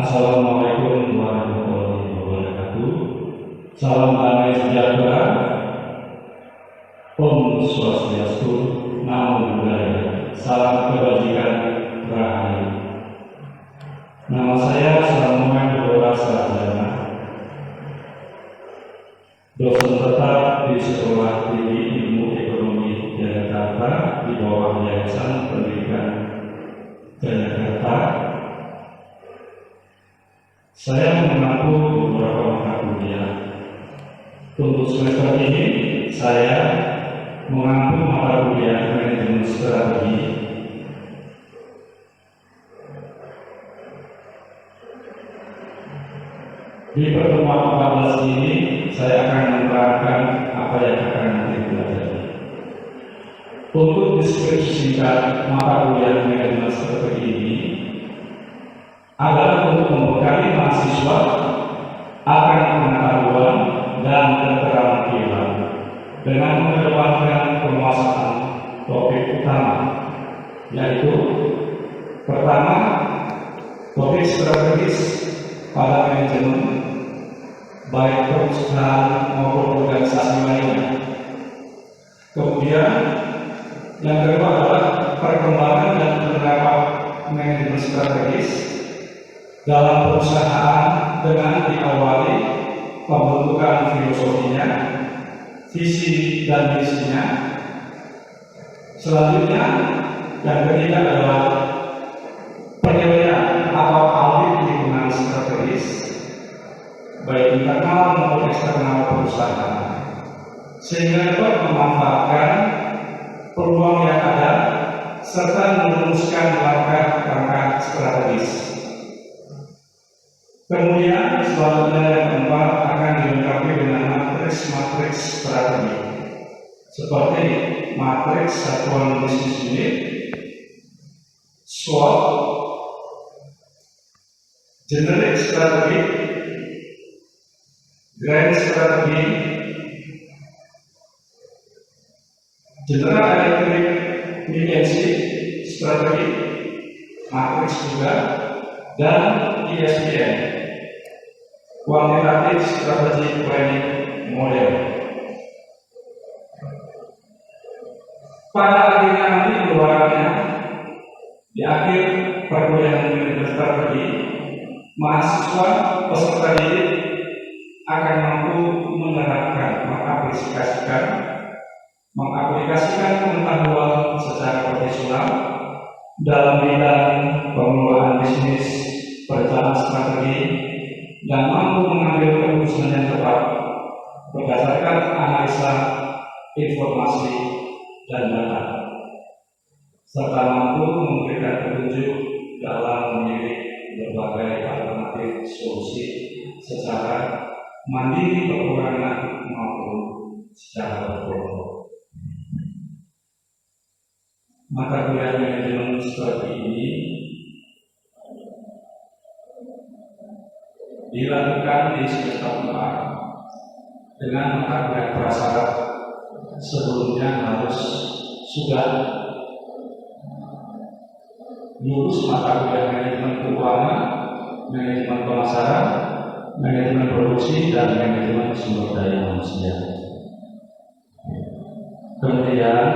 Assalamualaikum warahmatullahi wabarakatuh. Salam damai sejahtera. Om Swastiastu, Namo Buddhaya. Salam kebajikan rahayu. Nama saya Samuel Dora Sarjana, dosen tetap di Sekolah Tinggi Ilmu Ekonomi Jakarta di bawah Yayasan Pendidikan Jakarta. Saya mengampu beberapa mata kuliah. Untuk semester ini, saya mengampu mata kuliah manajemen strategi. Di pertemuan 14 ini, saya akan menerangkan apa yang akan nanti dipelajari. Untuk deskripsi singkat mata kuliah manajemen strategi ini adalah untuk membekali mahasiswa akan pengetahuan dan keterampilan dengan mengedepankan penguasaan topik utama, yaitu pertama, topik strategis pada manajemen baik perusahaan maupun organisasi lainnya. Kemudian yang kedua adalah perkembangan dan penerapan manajemen strategis dalam perusahaan dengan diawali pembentukan filosofinya, visi dan misinya. Selanjutnya, yang ketiga adalah penilaian atau audit lingkungan strategis, baik internal maupun eksternal perusahaan, sehingga dapat memanfaatkan peluang yang ada serta merumuskan langkah-langkah strategis. Kemudian selanjutnya yang keempat akan dilengkapi dengan matriks strategi seperti matriks satuan bisnis unit, SWOT, generic strategi, grand strategi, general electric efficiency strategi, matriks juga, dan ISBN, quantitative strategy planning model. Pada akhirnya nanti keluarannya di akhir perkuliahan manajemen strategi, mahasiswa peserta didik akan mampu menerapkan, mengaplikasikan pengetahuan secara profesional dalam bidang pengelolaan bisnis, perencanaan strategi, dan mampu mengambil keputusan yang tepat berdasarkan analisa informasi dan data, serta mampu memberikan petunjuk dalam memilih berbagai alternatif solusi secara mandiri, perorangan maupun secara berkelompok. Mata kuliah manajemen strategi ini dilakukan di semester 4 dengan mata kuliah prasyarat sebelumnya harus sudah lulus mata kuliah manajemen keuangan, manajemen pemasaran, manajemen produksi, dan manajemen sumber daya manusia. Kemudian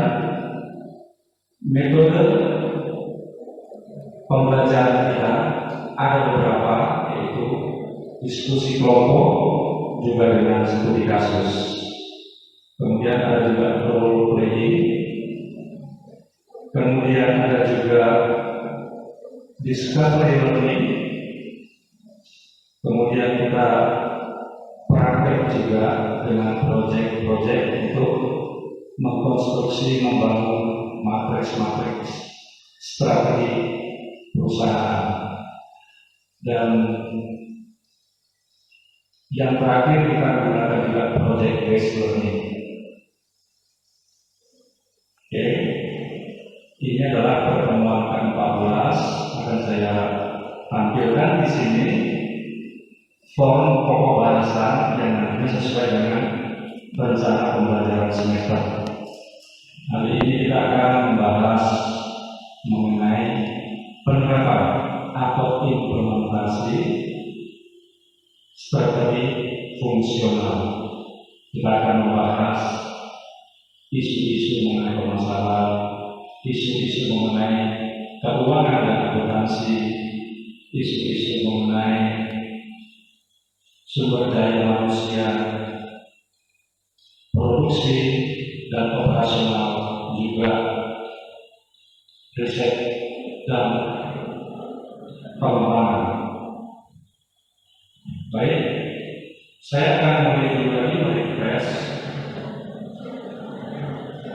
metode pembelajaran kita ada beberapa, yaitu diskusi kelompok juga dengan studi kasus. Kemudian ada juga role playing. Kemudian ada juga discovery learning. Kemudian kita praktek juga dengan proyek-proyek untuk mengkonstruksi, membangun matriks strategi perusahaan. Dan yang terakhir kita gunakan juga project based learning. Oke, ini adalah pertemuan ke-14 akan saya tampilkan di sini form pokok bahasan yang nanti sesuai dengan rencana pembelajaran semester. Hari ini kita akan membahas mengenai penerapan atau implementasi fungsional. Kita akan membahas isu-isu mengenai pemasaran, isu-isu mengenai keuangan dan akuntansi, isu-isu mengenai sumber daya manusia, produksi dan operasional, juga riset dan pengembangan. Baik, saya akan mulai lagi refresh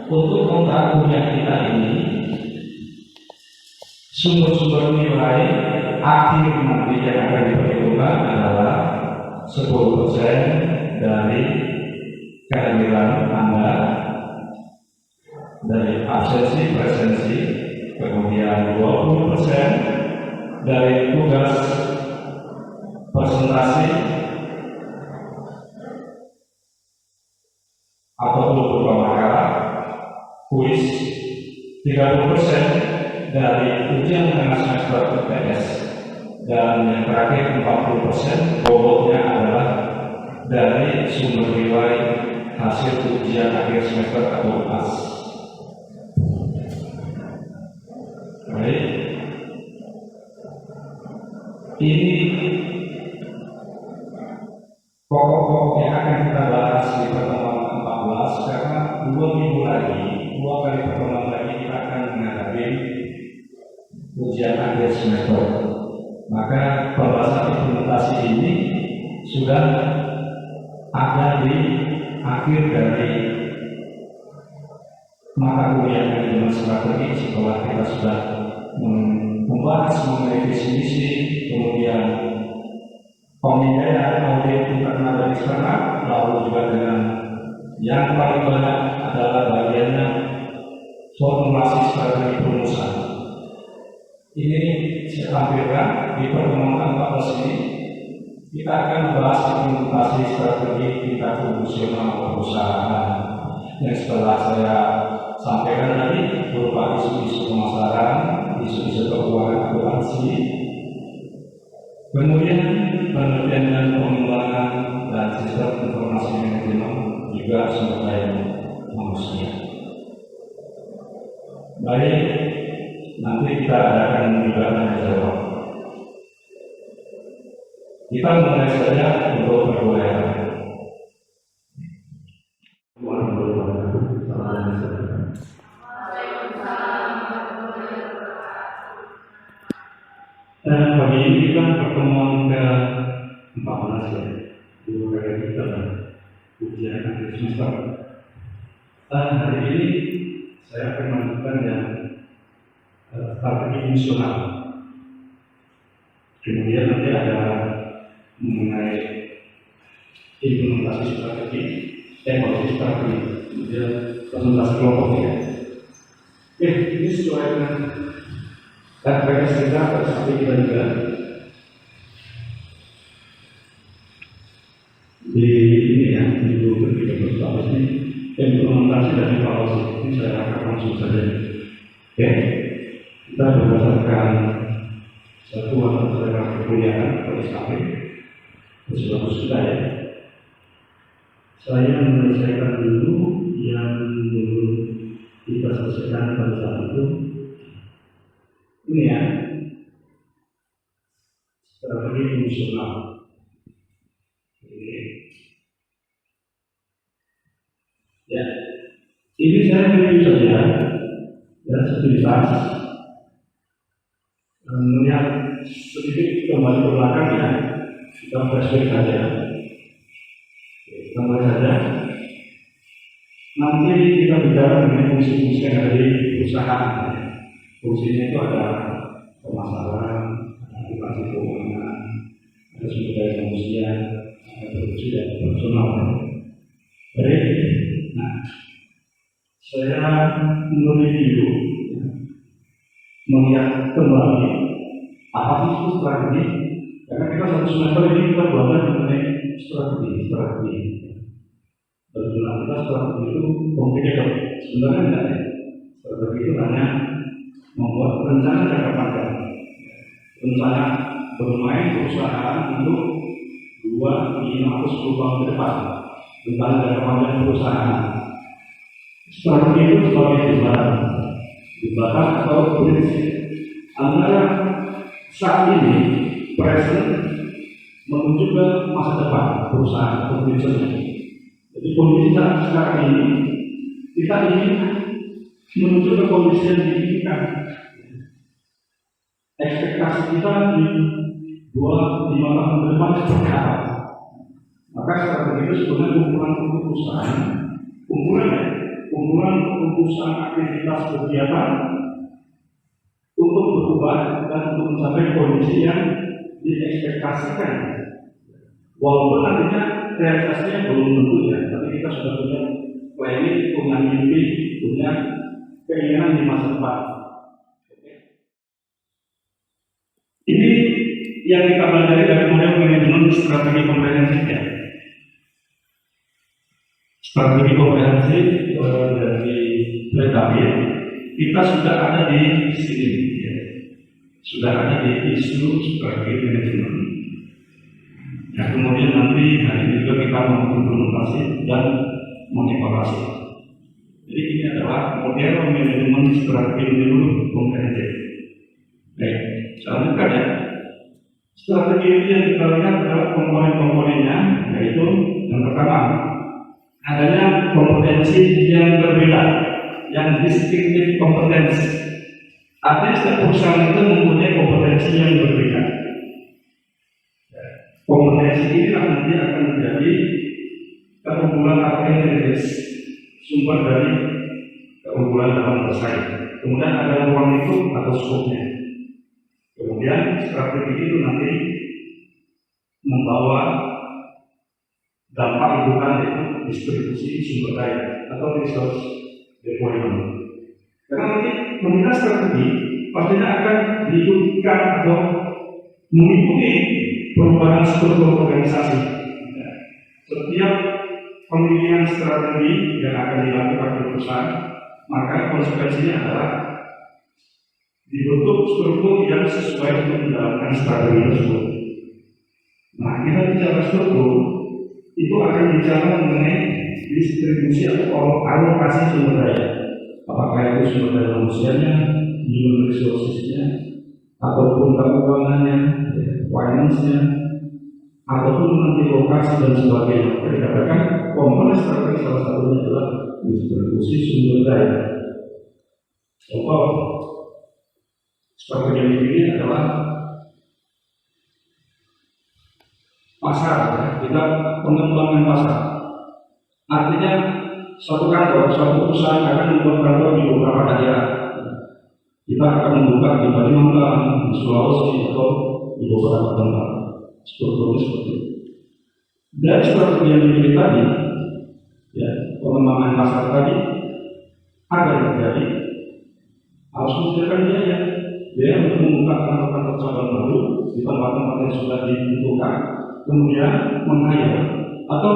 untuk kontrak kuliah kita ini. Sumber-sumber nilai akhir nanti yang akan diperhitungkan adalah 10% dari kehadiran Anda, dari absensi presensi, kemudian 20% dari tugas presentasi atau berupa makalah, kuis, 30% dari ujian tengah semester UTS, dan yang terakhir 40% bobotnya adalah dari sumber nilai hasil ujian akhir semester atau UAS. Baik, ini pokok-pokok yang akan kita bahas di pertemuan 14, karena 2 minggu lagi, 2 kali pertemuan lagi kita akan menghadapi ujian akhir semester. Maka pembahasan implementasi ini sudah ada di akhir dari mata kuliah manajemen strategi setelah kita sudah membahas mengenai visi misi, kemudian pembiayaan audit internal dan eksternal, lalu juga dengan yang paling banyak adalah bagiannya formulasi strategi perumusan. Ini saya tampilkan di pertemuan 14 ini. Kita akan membahas implementasi strategi tingkat fungsional perusahaan yang setelah saya sampaikan tadi berupa isu-isu pemasaran, isu-isu keuangan akuntansi, kemudian penelitian dan pengembangan dan sistem informasi manajemen, juga sumber daya manusia. Baik, nanti kita adakan juga tanya jawab. Kita mulai saja untuk perkuliahan. Dan pagi ini kita pertemuan ke-14 ya, 2 kali kita ujian akhir semester. Hari ini saya akan melanjutkan yang strategi fungsional. Kemudian nanti ada mengenai implementasi strategi, evaluasi strategi, kemudian presentasi kelompoknya. Ini sesuai dengan referensi kita, tapi kita juga di ini ya, di buku kita ini implementasi dan evaluasi. Ini saya akan langsung saja. Oke, kita berdasarkan satuan selera perkuliahan atau SKP. Bagus kita ya. Saya menyelesaikan dulu yang dulu kita selesaikan pada saat itu. Ini ya, strategi fungsional. Ya, ini saya review saja, ya sepintas, melihat sedikit kembali ke belakang ya, kita flashback saja. Kita mulai saja. Nanti kita bicara mengenai fungsi-fungsi yang ada di perusahaan. Fungsinya itu ada pemasaran, aplikasi keuangan, ada sumber daya manusia, ada produksi dan personal. Baik, nah, saya mereview, melihat kembali apa sih itu strategi, karena kita satu semester ini kita belajar mengenai strategi. Bagaimana kita strategi itu complicated, sebenarnya tidak ya. Strategi itu hanya membuat rencana jangka panjang, rencana bermain perusahaan untuk 2, 2, 5 atau 10 tahun ke depan tentang jangka panjang perusahaan. Strategi itu sebagai jembatan atau prinsip antara saat ini, present, menuju ke masa depan perusahaan atau future-nya. Jadi kondisi sekarang ini kita ingin menuju ke kondisi yang diinginkan. Ekspektasi kita di 2-5 tahun ke depan seperti apa? Maka strategi itu sebenarnya kumpulan keputusan, kumpulan keputusan aktivitas kegiatan untuk berubah dan untuk mencapai kondisi yang diekspektasikan. Walaupun nantinya realisasinya belum tentu ya, tapi kita sudah punya planning, punya mimpi, punya keinginan di masa depan. Ini yang kita pelajari dari model manajemen strategi komprehensif ya. Strategi komprehensif dari PKB kita sudah ada di sini ya. Sudah ada di isu strategi manajemen. Ya, kemudian nanti hari ini juga kita mengimplementasi dan mengevaluasi. Jadi ini adalah model manajemen strategi manajemen komprehensif. Baik, selanjutnya ya. Strategi ini yang kita lihat adalah komponen-komponennya, yaitu yang pertama adanya kompetensi yang berbeda, yang distinctive competence. Artinya setiap perusahaan itu mempunyai kompetensi yang berbeda. Kompetensi ini nanti akan menjadi keunggulan atau integritas sumber dari keunggulan dalam bersaing. Kemudian ada ruang lingkup atau skopnya. Kemudian strategi itu nanti membawa dampak lingkungan yaitu distribusi sumber daya atau resource deployment. Karena nanti pemindah strategi pastinya akan diikutkan atau mengikuti perubahan struktur organisasi. Setiap pemilihan strategi yang akan dilakukan di perusahaan, maka konsekuensinya adalah dibentuk struktur yang sesuai untuk menjalankan strategi tersebut. Nah, kita bicara struktur, itu akan bicara mengenai distribusi atau alokasi sumber daya. Apakah itu sumber daya manusianya, human resources-nya, ataupun keuangannya, finance-nya, ataupun nanti lokasi dan sebagainya. Kita dikatakan komponen strategi salah satunya adalah distribusi sumber daya. Contoh strategi ini adalah pasar, kita pengembangan pasar. Artinya suatu kantor, suatu perusahaan akan membuat kantor di beberapa daerah. Kita akan membuka di Kalimantan, di Sulawesi, atau di beberapa tempat. Strukturnya seperti itu. Dari strategi yang dipilih tadi, ya, pengembangan pasar tadi, agar terjadi harus menyediakan biaya untuk membuka kantor-kantor cabang baru di tempat-tempat yang sudah ditentukan, kemudian meng-hire atau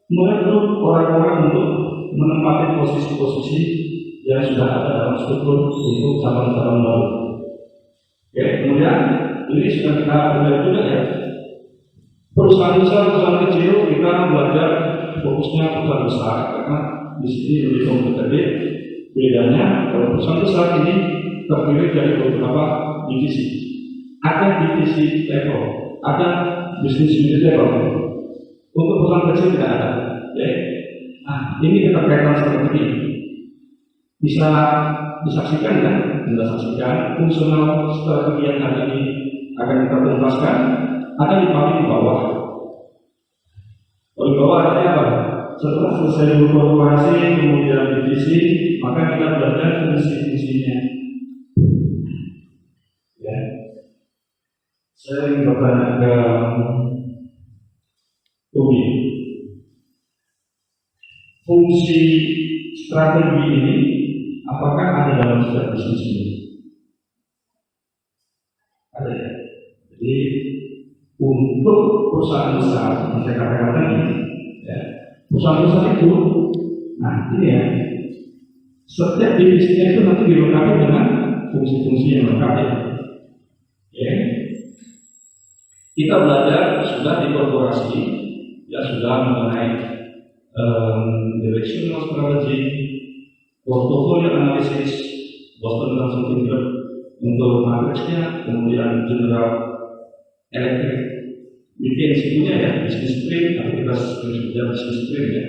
merekrut orang-orang untuk menempati posisi-posisi yang sudah ada dalam struktur untuk cabang-cabang baru. Oke, kemudian ini sudah kita belajar juga ya. Perusahaan besar, perusahaan kecil kita belajar fokusnya perusahaan besar karena di sini lebih kompetitif. Bedanya kalau perusahaan besar ini terdiri dari beberapa divisi. Ada divisi level, ada bisnis unit level. Untuk perusahaan kecil tidak ada. Ya. Nah, ini keterkaitan seperti ini. Bisa disaksikan kan? Bisa saksikan fungsional strategi yang hari ini akan kita tuntaskan. Ada di paling bawah. Di bawah artinya apa? Setelah selesai berkorporasi kemudian divisi, maka kita belajar fungsi-fungsinya. Ya. Saya ingin bertanya ke Tobi. Fungsi strategi ini apakah ada dalam setiap bisnis ini? Ada ya. Jadi untuk perusahaan besar, yang saya katakan tadi, ya, perusahaan besar itu, nah ini ya, setiap divisinya itu nanti dilengkapi dengan fungsi-fungsi yang lengkap ya. Kita belajar sudah di korporasi, ya sudah mengenai directional strategy, portfolio analysis, Boston Consulting Group untuk matriksnya, kemudian general electric bikin situnya ya, bisnis stream, aktivitas kerja bisnis stream ya,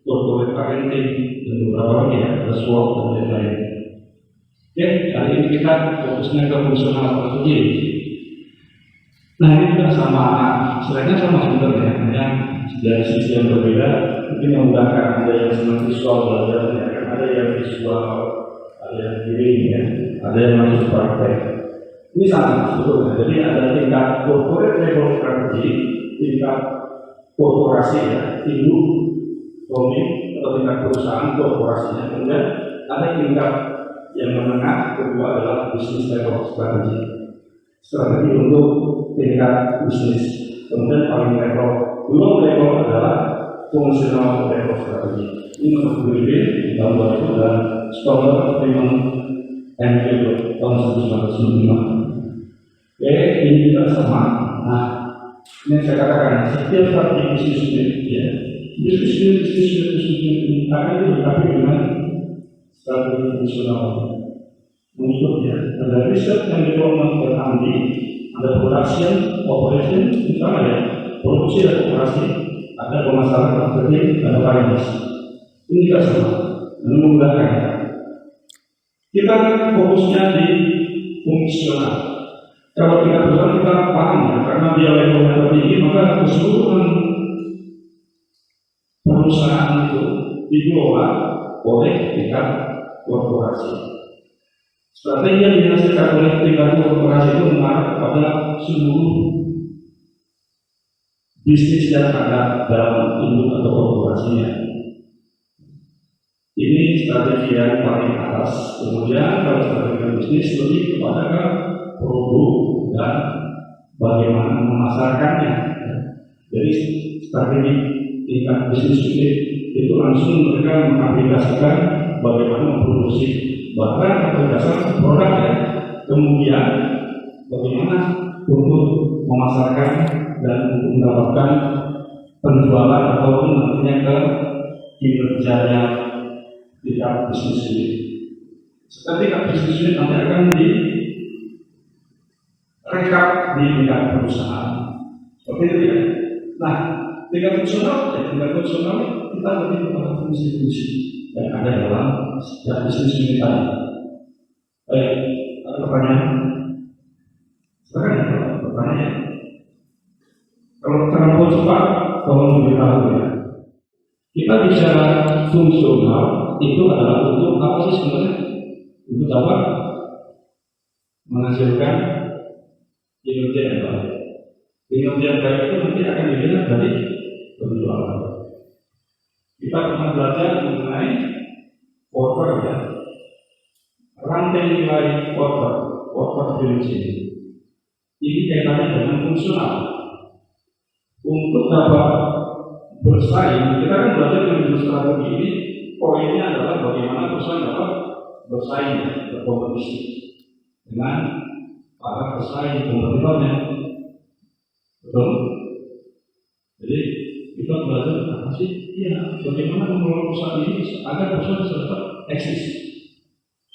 corporate parenting dan beberapa lagi ya, ada SWOT dan lain-lain. Oke, hari ini kita fokusnya ke fungsional strategi. Nah ini juga sama, selainnya sama sebenarnya, hanya dari sisi yang berbeda. Mungkin yang memudahkan, ada yang senang visual belajarnya, ada yang visual, ada yang hearing ya, ada yang masuk praktek. Ini sama sebetulnya. Jadi ada tingkat corporate level strategy, tingkat korporasi ya, induk, holding atau tingkat perusahaan korporasinya. Kemudian ada tingkat yang menengah, kedua adalah business level strategy. Strategi untuk tingkat bisnis. Kemudian paling belum level adalah fungsional level strategi. Ini menurut Griffin di tahun 2000 dan Stoller Freeman and Gilbert tahun 1995. Oke, ini juga sama. Nah, ini saya katakan setiap strategi bisnis unit ya, bisnis unit ini akan dilengkapi dengan strategi fungsional. Untuknya ada riset and development dan R&D, ada production, operation, misalnya ya, produksi dan operasi, ada pemasaran marketing, ada finance. Ini juga sama, memudahkan. Kita fokusnya di fungsional. Kalau kita berusaha kita paham ya, karena dia levelnya tertinggi, maka keseluruhan perusahaan itu dikelola oleh tingkat korporasi. Strategi yang dihasilkan oleh tingkat korporasi itu mengarah kepada seluruh bisnis yang ada dalam induk atau korporasinya. Ini strategi yang paling atas. Kemudian kalau strategi bisnis lebih kepada produk dan bagaimana memasarkannya. Jadi strategi tingkat bisnis itu langsung mereka mengaplikasikan bagaimana memproduksi barang atau jasa produk ya, kemudian bagaimana untuk memasarkan dan untuk mendapatkan penjualan ataupun nantinya ke kinerjanya tingkat bisnis ini. Tingkat bisnis ini nanti akan direkap di tingkat perusahaan. Seperti itu ya. Nah, tingkat fungsional kita lebih kepada fungsi-fungsi yang ada dalam setiap bisnis ini tadi. Baik, ada pertanyaan? Sekarang ada pertanyaan. Kalau terlalu cepat, tolong memberitahu ya. Kita bicara fungsional itu adalah untuk apa sih sebenarnya? Untuk apa? Menghasilkan kinerja yang baik. Kinerja yang baik itu nanti akan dilihat dari penjualan. Kita pernah belajar mengenai quarter ya, rantai nilai quarter value chain. Ini kaitannya dengan fungsional. Untuk dapat bersaing, kita kan belajar dengan strategi ini. Poinnya adalah bagaimana perusahaan dapat bersaing, berkompetisi dengan para pesaing kompetitornya. Betul? Jadi kita belajar apa sih? Iya, bagaimana mengelola perusahaan ini agar perusahaan bisa tetap eksis,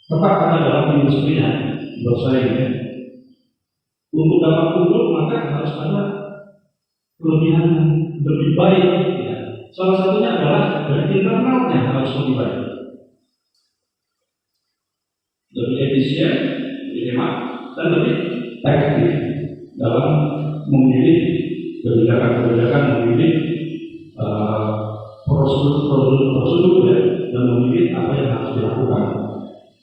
tetap ada dalam industrinya, bersaing. Ya. Untuk dapat unggul maka harus ada kelebihan lebih baik. Ya. Salah satunya adalah dari internalnya harus lebih baik, lebih efisien, lebih hemat, dan lebih efektif dalam memilih kebijakan-kebijakan, memilih prosedur ya, dan memilih apa yang harus dilakukan.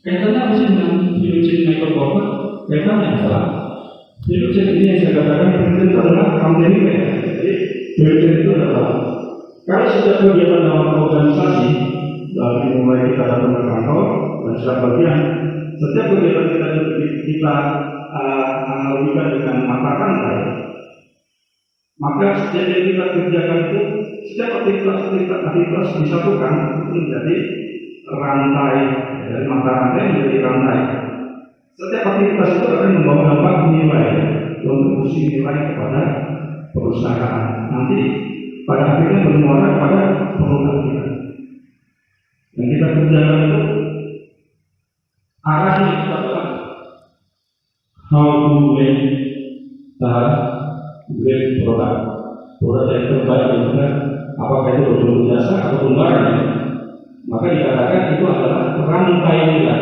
Kaitannya apa sih dengan value chain Michael Porter? Kaitannya adalah value chain ini yang saya katakan penting adalah company ya. Jadi value chain itu adalah kalau setiap kegiatan dalam organisasi, dari mulai kita datang ke kantor dan setiap bagian, setiap kegiatan kita analogikan dengan mata rantai, maka setiap yang kita kerjakan itu, setiap aktivitas disatukan itu menjadi rantai, dari mata rantai menjadi rantai. Setiap aktivitas itu akan membawa dampak nilai, kontribusi nilai kepada perusahaan, nanti pada akhirnya bermuara pada produk kita. Yang kita kerjakan itu arahnya itu adalah how to make great product, produk yang terbaik itu kan, apakah itu produk jasa atau barang, maka dikatakan itu adalah rantai nilai.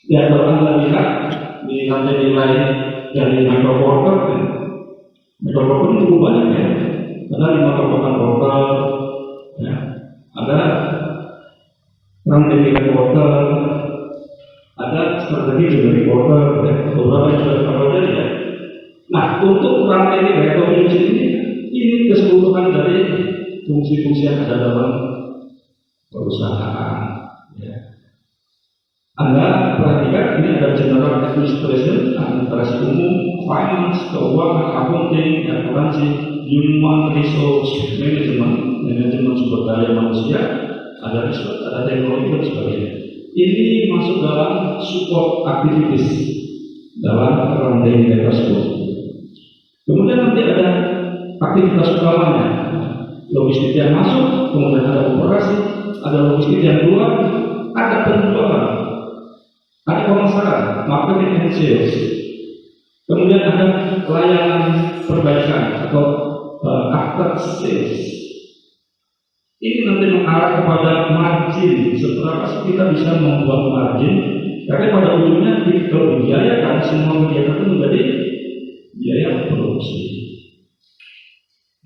Ya, kalau Anda lihat di rantai nilai dari microworker itu cukup banyak ya. Ada 5 kekuatan worker, ya. Ada rantai nilai worker, ada strategi dari worker, ya. Beberapa yang sudah kita pelajari ya. Nah, untuk rantai nilai atau ini keseluruhan dari fungsi-fungsi yang ada dalam perusahaan. Ya. Anda perhatikan ini ada general administration, administrasi umum, finance, keuangan, accounting, akuntansi, human resource management, manajemen sumber daya manusia, ada research, ada teknologi dan sebagainya. Ini masuk dalam support activities dalam rantai nilai tersebut. Kemudian nanti ada aktivitas utamanya, logistik yang masuk, kemudian ada operasi, ada logistik yang keluar, ada penjualan, ada pemasaran, marketing and sales. Kemudian ada layanan perbaikan atau after sales. Ini nanti mengarah kepada margin. Seberapa sih kita bisa membuat margin? Karena pada ujungnya kalau dibiayakan semua kegiatan itu menjadi biaya produksi.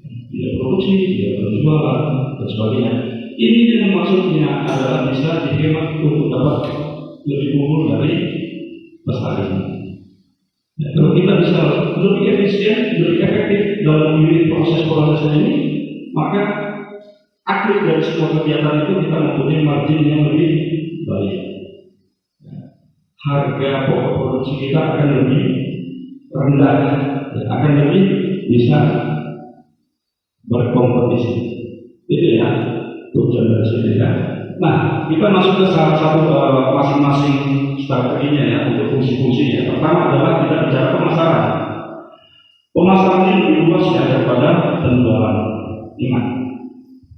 Biaya produksi, biaya penjualan dan sebagainya. Ini yang maksudnya adalah bisa dihemat untuk dapat lebih unggul dari pesaing. Ya, kalau kita bisa lebih efisien, lebih efektif dalam memilih proses ini, maka akhir dari semua kegiatan itu kita mempunyai margin yang lebih baik. Ya, harga pokok produksi kita akan lebih rendah, ya, akan lebih bisa berkompetisi. Itu ya tujuan dari sini ya. Nah, kita masuk ke salah satu masing-masing strateginya ya untuk fungsi-fungsinya. Pertama adalah kita bicara pemasaran. Pemasaran ini lebih luas ya daripada penjualan. Ingat,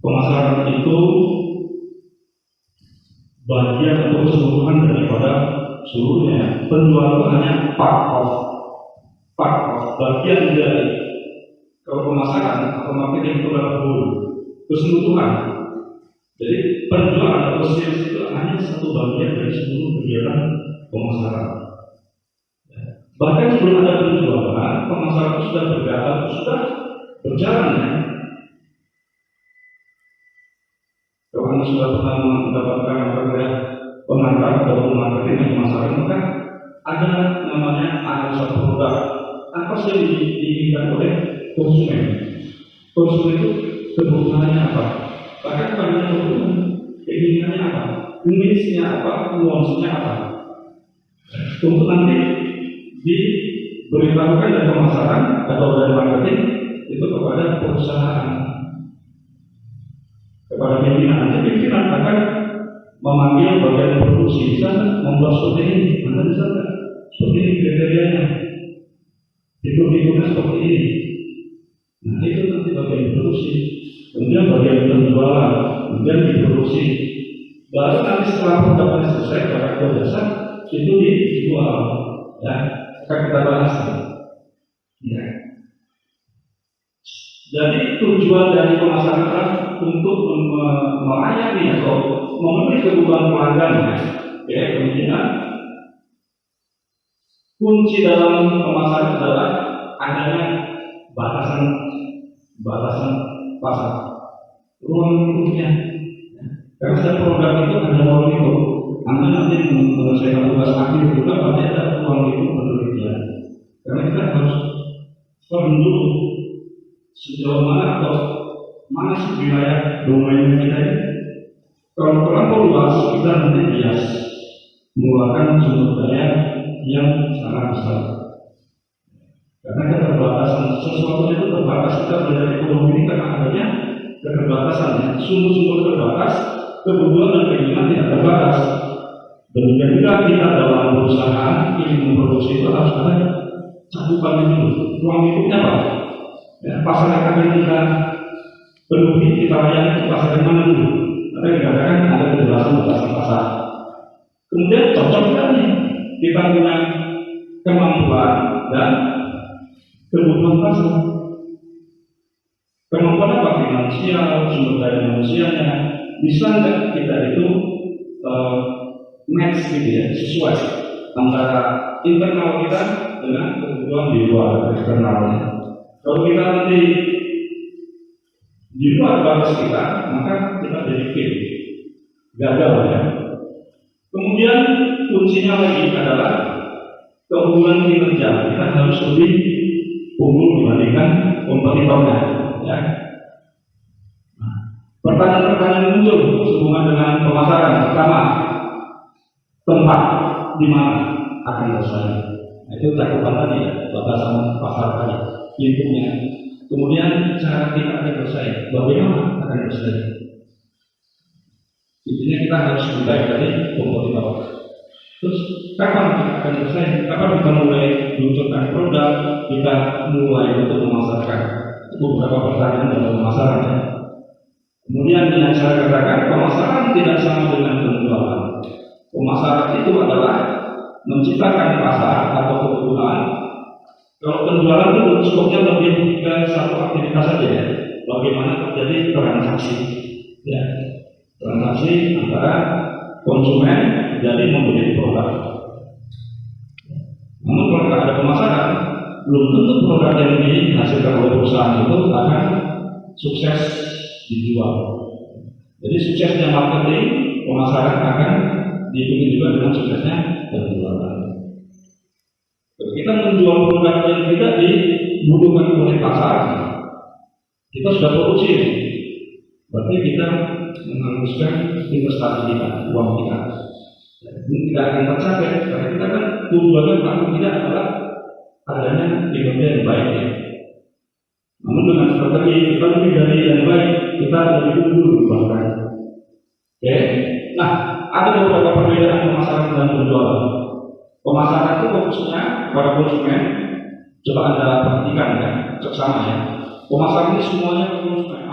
pemasaran itu bagian atau keseluruhan daripada seluruhnya. Penjualan itu hanya part of bagian dari. Kalau pemasaran atau marketing itu adalah whole, keseluruhan. Jadi penjualan atau sales itu hanya satu bagian dari seluruh kegiatan pemasaran. Bahkan sebelum ada penjualan, pemasaran itu sudah berjalan ya. Kalau Anda sudah pernah mendapatkan pengantar atau marketing pemasaran, maka ada namanya analisa produk. Apa sih yang diinginkan oleh konsumen? Konsumen itu kebutuhannya apa? Bahkan pada kebutuhan, keinginannya apa? Needs-nya apa? Wants-nya apa? Untuk nanti diberitahukan dari pemasaran atau dari marketing itu kepada perusahaan, kepada pimpinan. Nanti pimpinan akan memanggil bagian produksi, bisa membuat seperti ini, Anda bisa nggak? Seperti ini kriterianya, hitung-hitungnya seperti ini. Nah itu nanti bagian produksi, kemudian bagian penjualan, kemudian diproduksi. Baru nanti setelah produknya selesai, barang atau jasa itu dijual. Ya, akan kita bahas. Ya. Jadi tujuan dari pemasaran untuk melayani atau memenuhi kebutuhan pelanggan. Ya, kemudian kunci dalam pemasaran adalah adanya batasan pasar, ruang lingkupnya. Karena setiap program itu ada ruang lingkup. Anda nanti menyelesaikan tugas akhir juga pasti ada ruang lingkup penelitian. Karena kita harus firm dulu sejauh mana atau mana sih wilayah domain kita ini. Kalau terlalu luas, kita nanti bias mengeluarkan sumber daya yang sangat besar. Karena keterbatasan sesuatu itu terbatas, kita belajar ekonomi ini karena adanya keterbatasannya, sumber-sumber terbatas, kebutuhan dan keinginan tidak terbatas. Demikian juga kita dalam perusahaan ingin memproduksi itu harus ada cakupannya dulu. Ruang lingkupnya apa? Ya, pasar yang akan kita penuhi, kita layani itu pasar yang mana dulu? Karena dikatakan ada kejelasan batasan pasar. Kemudian cocok kan nih kita punya kemampuan dan kebutuhan pasar. Kemampuan apa? Finansial, sumber daya manusianya, bisa nggak kita itu match gitu ya, sesuai antara internal kita dengan kebutuhan di luar eksternalnya. Kalau kita nanti di luar batas kita, maka kita jadi fail, gagal ya. Kemudian kuncinya lagi adalah keunggulan kinerja. Kita harus lebih unggul dibandingkan kompetitornya. Ya. Nah, pertanyaan-pertanyaan muncul sehubungan dengan pemasaran. Pertama, tempat di mana akan bersaing. Nah, itu cakupan tadi ya, batasan pasar tadi, pintunya. Kemudian cara kita akan bersaing, bagaimana akan bersaing. Intinya kita harus mulai dari kompetitor. Terus kapan kita akan bersaing? Kapan kita mulai meluncurkan produk? Kita mulai untuk memasarkan. Beberapa pertanyaan dalam pemasaran ya. Kemudian yang saya katakan, pemasaran tidak sama dengan penjualan. Pemasaran itu adalah menciptakan pasar atau kebutuhan. Kalau penjualan itu skopnya lebih ke satu aktivitas saja ya. Bagaimana terjadi transaksi, ya, transaksi antara konsumen jadi membeli produk. Namun kalau tidak ada pemasaran, belum tentu produk yang dihasilkan oleh perusahaan itu akan sukses dijual. Jadi suksesnya marketing, pemasaran akan diikuti juga dengan suksesnya penjualan. Kita menjual produk yang tidak dibutuhkan oleh pasar, kita sudah produksi, berarti kita menghanguskan investasi kita, uang kita. Ini tidak akan tercapai karena kita kan tujuannya paling tidak adalah adanya kinerja yang baik ya. Namun dengan strategi kita lebih dari yang baik, kita lebih unggul bahkan. Oke, nah ada beberapa perbedaan pemasaran dan penjualan. Pemasaran itu fokusnya pada konsumen. Coba Anda perhatikan ya, seksama ya. Pemasaran ini semuanya ke konsumen.